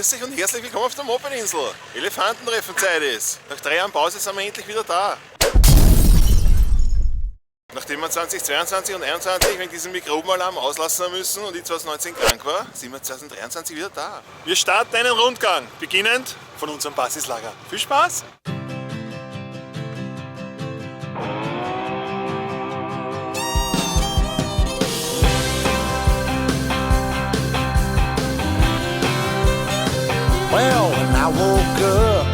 Grüß euch und herzlich willkommen auf der Mopedinsel. Elefantentreffenzeit ist. Nach 3 Jahren Pause sind wir endlich wieder da. Nachdem wir 2022 und 2021 wegen diesem Mikrobenalarm auslassen müssen und ich 2019 krank war, sind wir 2023 wieder da. Wir starten einen Rundgang, beginnend von unserem Basislager. Viel Spaß! Well, when I woke up,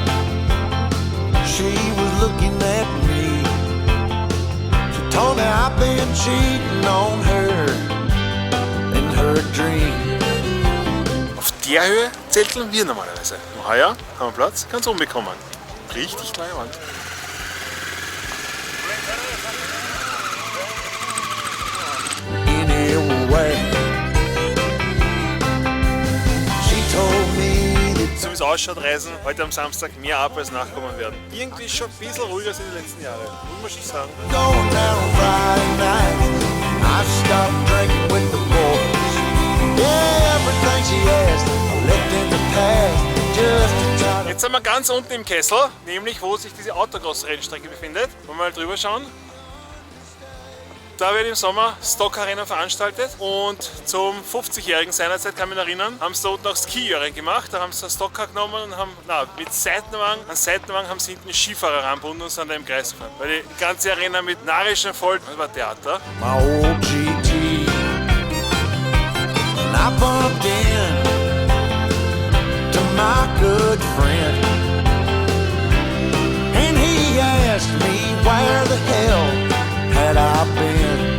she was looking at me. She told me I've been cheating on her in her dream. Auf der Höhe zelteln wir normalerweise. Und heuer haben wir Platz ganz oben bekommen. Richtig neue Wand. Anyway, she told me. So wie es ausschaut, reisen heute am Samstag mehr ab als nachkommen werden. Irgendwie schon ein bisschen ruhiger sind die letzten Jahre, muss man schon sagen. Going down Friday night, I stopped drinking with the boys. Yeah, everything she asked, I left in the past, just to try to. Jetzt sind wir ganz unten im Kessel, nämlich wo sich diese Autocross-Rennstrecke befindet. Wollen wir mal drüber schauen. Da wird im Sommer Stock-Arena veranstaltet und zum 50-jährigen seinerzeit, kann ich mich erinnern, haben sie dort noch Ski-Jahren gemacht. Da haben sie einen Stocker genommen und haben mit Seitenwagen, an Seitenwagen haben sie hinten Skifahrer rangebunden und sind da im Kreis gefahren. Weil die ganze Arena mit narischen voll, das war Theater. My old GT, and I bumped in to my good friend, and he asked me where the hell had I been.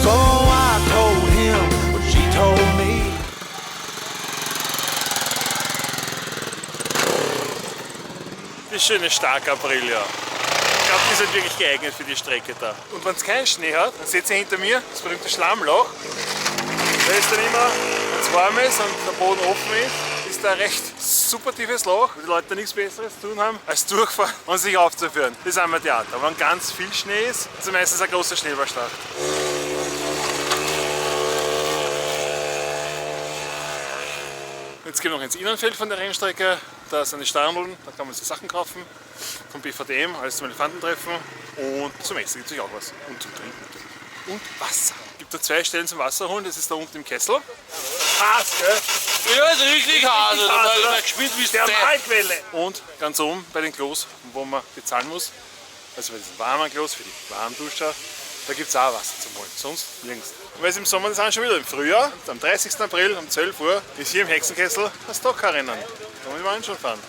So I told him what she told me. Das schöne starke Aprilia. Ich glaube, die sind wirklich geeignet für die Strecke da. Und wenn es keinen Schnee hat, dann seht ihr hinter mir das berühmte Schlammloch. Da ist dann immer, wenn es warm ist und der Boden offen ist da ein recht super tiefes Loch, wo die Leute nichts Besseres zu tun haben, als durchfahren und sich aufzuführen. Das ist einmal Theater. Aber wenn ganz viel Schnee ist, ist es meistens ein großer Schneeballschlacht. Jetzt gehen wir noch ins Innenfeld von der Rennstrecke. Da sind die Standeln, da kann man sich Sachen kaufen. Vom BVDM, alles zum Elefantentreffen. Und zum Essen gibt es auch was. Und zum Trinken natürlich. Und Wasser. Es gibt da 2 Stellen zum Wasser holen, das ist da unten im Kessel. Heiß, gell? Ja, ist richtig heiß, da ist gespielt wie Thermalquelle. Und ganz oben bei den Klos, wo man bezahlen muss, also bei diesen warmen Klos für die Warmduscher, da gibt es auch Wasser zum Holen, sonst nirgends. Und weil es im Sommer, das sind schon wieder im Frühjahr, am 30. April um 12 Uhr ist hier im Hexenkessel ein Stockcar-Rennen. Da wollen wir auch schon fahren.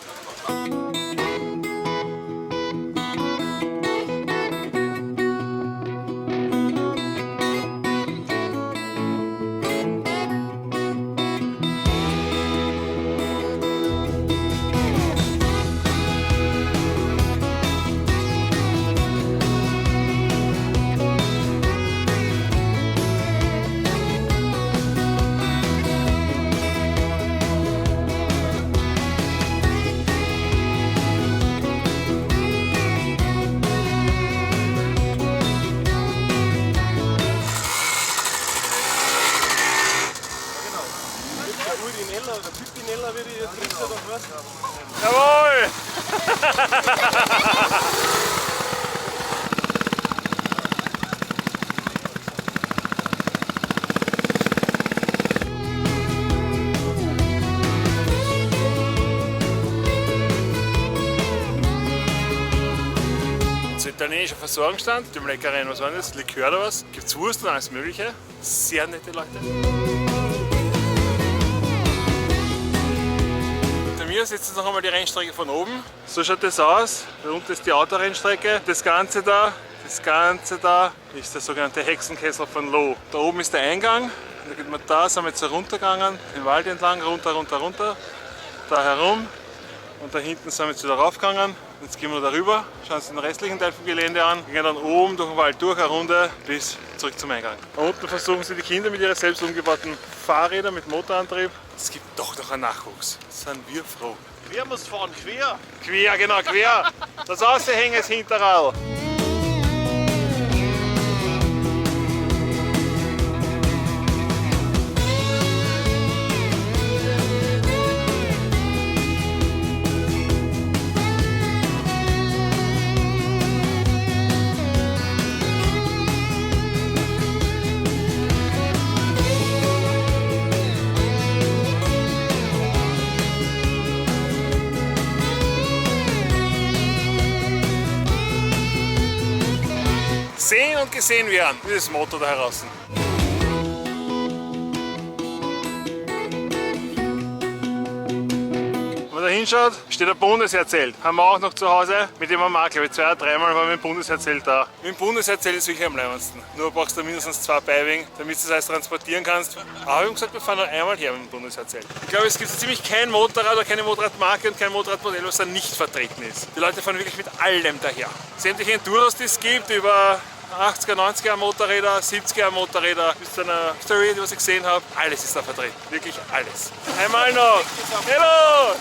Jawohl! So italienischer Versorgungsstand, dem Leckereien, was war das? Likör oder was? Gibt's Wurst und alles mögliche. Sehr nette Leute. Hier sieht jetzt noch einmal die Rennstrecke von oben. So schaut das aus. Da unten ist die Autorennstrecke. Das Ganze da ist der sogenannte Hexenkessel von Loh. Da oben ist der Eingang. Da geht man da, sind wir jetzt runtergegangen, den Wald entlang, runter, da herum. Und da hinten sind wir jetzt wieder raufgegangen. Jetzt gehen wir da rüber, schauen uns den restlichen Teil vom Gelände an. Wir gehen dann oben durch den Wald durch, eine Runde bis zurück zum Eingang. Da unten versuchen sie die Kinder mit ihren selbst umgebauten Fahrrädern mit Motorantrieb. Es gibt doch noch einen Nachwuchs. Da sind wir froh. Quer muss fahren, quer. Quer, genau, quer. Das Aushängen ist Hinterrad. sehen und gesehen werden. Dieses Motto da draußen. Wenn man da hinschaut, steht ein Bundesheerzelt. Haben wir auch noch zu Hause, mit dem haben wir auch, glaube ich, 2- oder 3-mal waren wir im Bundesheerzelt da. Mit dem Bundesheerzelt ist sicher am leibendsten. Nur brauchst du mindestens 2 Beiwegen, damit du das alles transportieren kannst. Aber wir haben gesagt, wir fahren noch einmal her mit dem Bundesheerzelt. Ich glaube, es gibt so ziemlich kein Motorrad oder keine Motorradmarke und kein Motorradmodell, was da nicht vertreten ist. Die Leute fahren wirklich mit allem daher. Sämtliche Enduros, die es gibt, über 80er, 90er Motorräder, 70er Motorräder, bis zu einer Story, die was ich gesehen habe, alles ist da vertreten. Wirklich alles. Einmal noch. Hallo!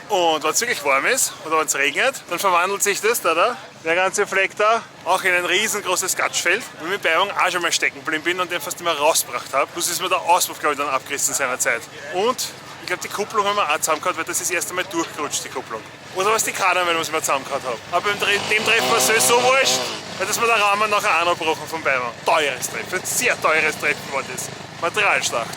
Und wenn es wirklich warm ist oder wenn es regnet, dann verwandelt sich das da, der ganze Fleck da, auch in ein riesengroßes Gatschfeld. Und mit Beibung auch schon mal stecken geblieben bin und den fast immer rausgebracht habe. Plus ist mir der Auspuff, glaube ich, dann abgerissen in seiner Zeit. Und ich glaube, die Kupplung haben wir auch zusammengehauen, weil das ist das erste Mal durchgerutscht, die Kupplung. Oder was die Kadern, wenn wir es mal zusammengehauen haben. Aber beim dem Treffen war es so wurscht, weil das war der Rahmen nachher auch noch gebrochen vom Beibung. Teures Treffen, ein sehr teures Treffen war das. Materialschlacht.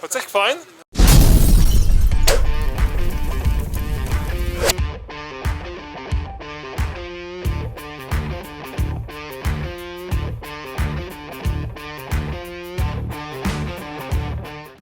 Hat es euch gefallen?